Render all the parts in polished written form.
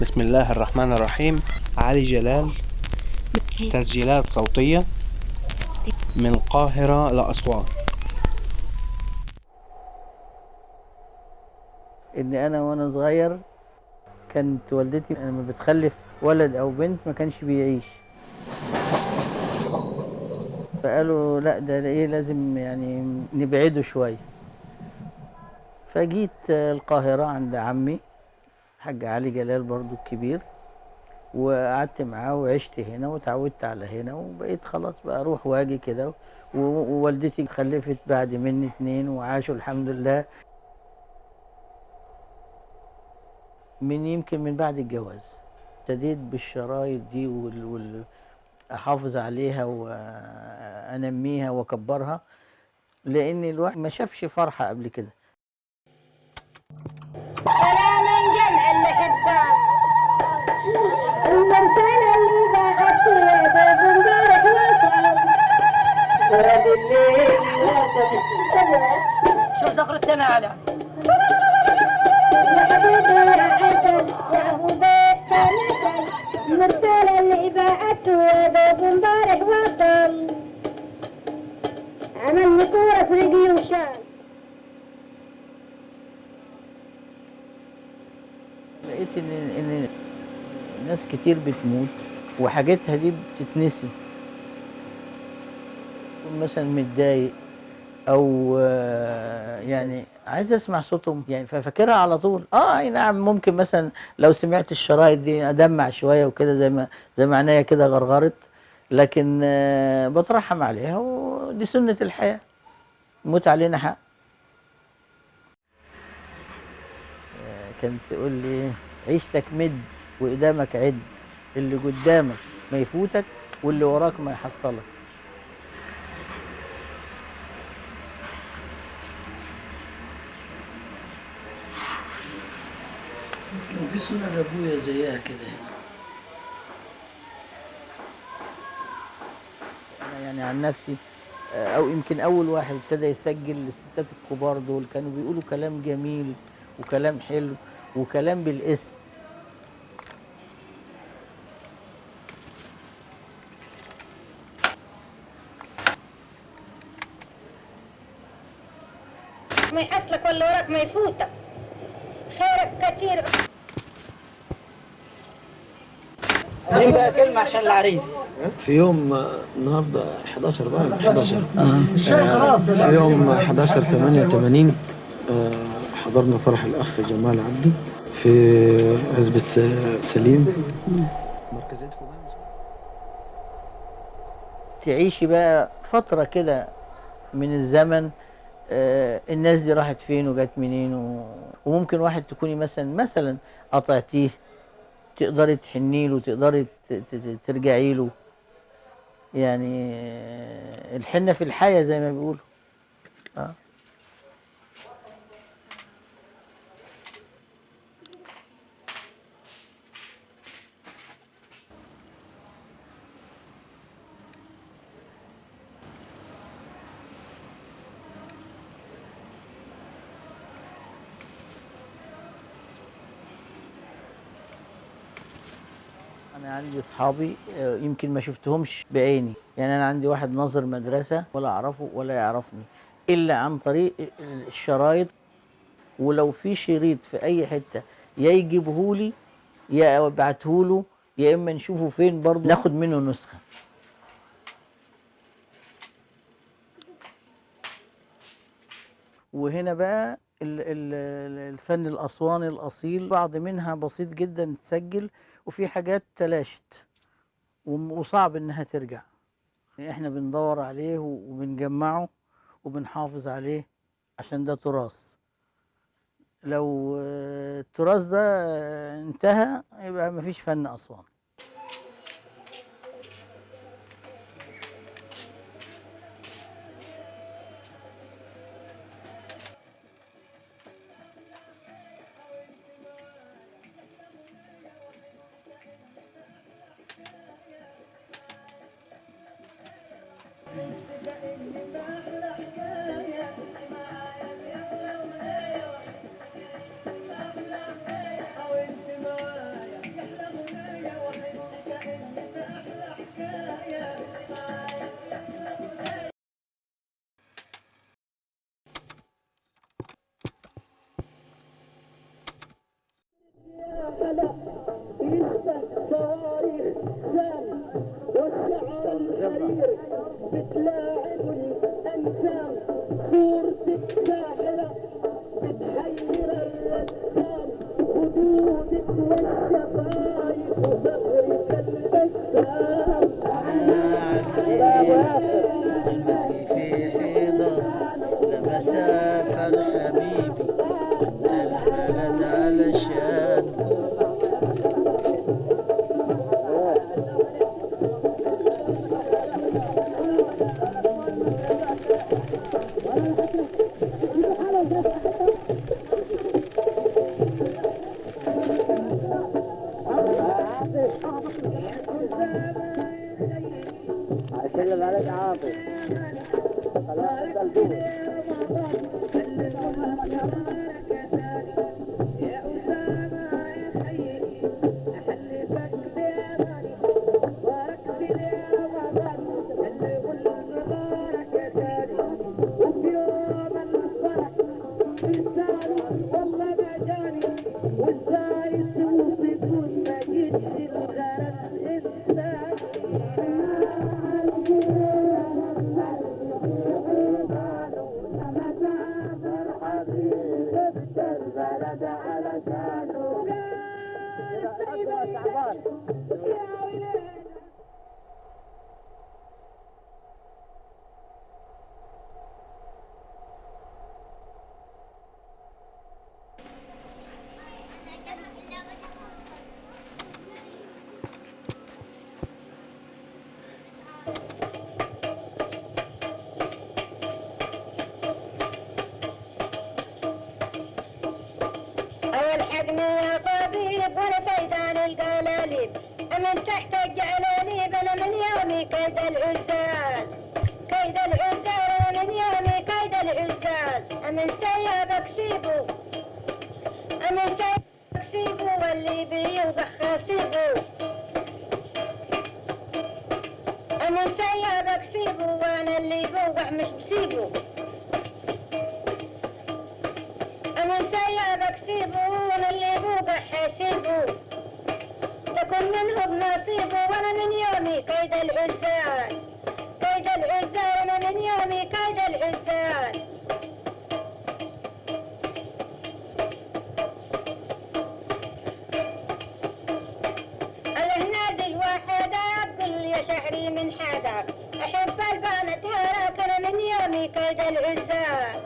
بسم الله الرحمن الرحيم. علي جلال، تسجيلات صوتية من القاهرة لأسوان. ان انا وانا صغير كانت والدتي لما بتخلف ولد او بنت ما كانش بيعيش، فقالوا لا ده ايه لازم يعني نبعده شويه. فجيت القاهره عند عمي حاج علي جلال برضو الكبير، وقعدت معاه وعشت هنا وتعودت على هنا، وبقيت خلاص بقى اروح واجي كده. ووالدتي خلفت بعد مني 2 وعاشوا الحمد لله. يمكن من بعد الجواز ابتديت بالشرايط دي احافظ عليها وانميها واكبرها، لان الواحد ما شافش فرحه قبل كده. سلاما جمع الاحباب المرسله اللي ضاعت يا امبارح وصل ورد الليل شو زغرتنا على يا حبيبي يا عسل يا ابو بيت المرسله اللي باعت يا امبارح وصل عملني كوره في رجلي وشال. لقيت ان ناس كتير بتموت وحاجاتها دي بتتنسي. يكون مثلا متضايق او يعني عايز اسمع صوتهم، يعني ففاكرها على طول. اي نعم، ممكن مثلا لو سمعت الشرايط دي ادمع شويه وكده، زي ما عينيا كده غرغرت، لكن بترحم عليها ودي سنه الحياه، موت علينا حق. كانت تقول لي عيشتك مد وقدامك عد، اللي قدامك ما يفوتك واللي وراك ما يحصلك. وفي سنة لأبويا زيها كده هنا. أنا يعني عن نفسي أو يمكن أول واحد ابتدى يسجل الستات الكبار دول، كانوا بيقولوا كلام جميل وكلام حلو وكلام بالاسم. ما يحط لك ولا وراك ما يفوتك، خيرك كثير. عايزين بقى كلمة عشان العريس. في يوم النهارده 11 بقى 11 في يوم 11 88 حضرنا فرح الأخ جمال عبده في عزبة سليم مركزية فلان. تعيشي بقى فترة كده من الزمن، الناس دي راحت فين وجت منين وممكن واحد تكوني مثلا قطعتيه، تقدري تحني له، تقدري ترجعي له. يعني الحنة في الحياة زي ما بيقولوا. اه انا عندي اصحابي يمكن ما شفتهمش بعيني، يعني انا عندي واحد ناظر مدرسة ولا اعرفه ولا يعرفني الا عن طريق الشرايط. ولو في شريط في اي حتة يا يجيبهولي يا ابعتهوله، يا اما نشوفه فين برضه ناخد منه نسخة. وهنا بقى الفن الأسواني الأصيل، بعض منها بسيط جدا تسجل، وفي حاجات تلاشت وصعب إنها ترجع. إحنا بندور عليه وبنجمعه وبنحافظ عليه عشان ده تراث. لو التراث ده انتهى يبقى مفيش فن أسوان. حبيبي وانت البلد علشان. والحقني يا طبيب وانا فيدان القلاليب، من تحت الجلاليب انا من يومي كيد العزال، كيد العزال انا من يومي كيد العزال، من سيابك سيبو، من سيابك سيبو واللي بيوضح خاسيبو، من سيابك سيبو وانا اللي بوضح مش بسيبو، من سيابك سيبو وانا اللي بوضح حاسيبو، تكون منهم نصيبه وانا من يومي كيد العزال، كيد العزال انا من يومي كيد العزال. الهنادي الواحد اقول يا شهري من حدا، احب البنات هراك انا من يومي كيد العزال،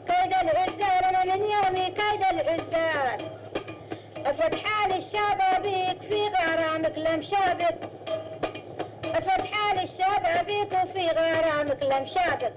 كيد العزال انا من يومي كيد العزال. فتح لي الشبابيك في غرامك لمشابك، فتح لي الشبابيك وفي غرامك لمشابك.